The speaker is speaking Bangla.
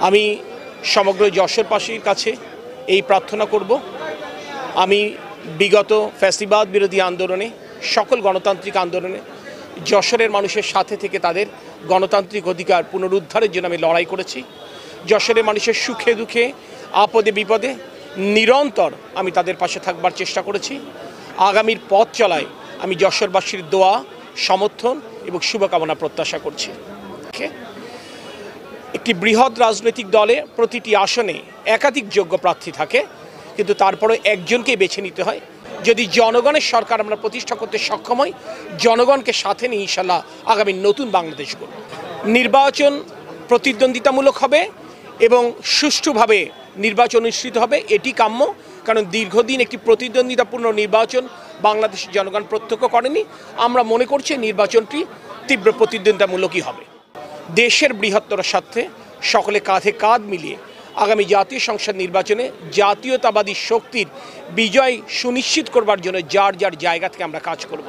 আমি সমগ্র যশোরবাসীর কাছে এই প্রার্থনা করব, আমি বিগত ফ্যাসিবাদ বিরোধী আন্দোলনে, সকল গণতান্ত্রিক আন্দোলনে যশোরের মানুষের সাথে থেকে তাদের গণতান্ত্রিক অধিকার পুনরুদ্ধারের জন্য আমি লড়াই করেছি। যশোরের মানুষের সুখে দুঃখে, আপদে বিপদে নিরন্তর আমি তাদের পাশে থাকবার চেষ্টা করেছি। আগামীর পথ চলায় আমি যশোরবাসীর দোয়া, সমর্থন এবং শুভকামনা প্রত্যাশা করছি। একটি বৃহৎ রাজনৈতিক দলে প্রতিটি আসনে একাধিক যোগ্য প্রার্থী থাকে, কিন্তু তারপরে একজনকেই বেছে নিতে হয়। যদি জনগণের সরকার আমরা প্রতিষ্ঠা করতে সক্ষম হই, জনগণকে সাথে নিয়ে ইনশাল্লাহ আগামী নতুন বাংলাদেশ গড়ব। নির্বাচন প্রতিদ্বন্দ্বিতামূলক হবে এবং সুষ্ঠুভাবে নির্বাচন অনুষ্ঠিত হবে, এটি কাম্য। কারণ দীর্ঘদিন একটি প্রতিদ্বন্দ্বিতাপূর্ণ নির্বাচন বাংলাদেশের জনগণ প্রত্যক্ষ করেনি। আমরা মনে করছি নির্বাচনটি তীব্র প্রতিদ্বন্দ্বিতামূলকই হবে। দেশের বৃহত্তর স্বার্থে সকলে কাঁধে কাঁধ মিলিয়ে আগামী জাতীয় সংসদ নির্বাচনে জাতীয়তাবাদী শক্তির বিজয় সুনিশ্চিত করবার জন্য যার যার জায়গা থেকে আমরা কাজ করব।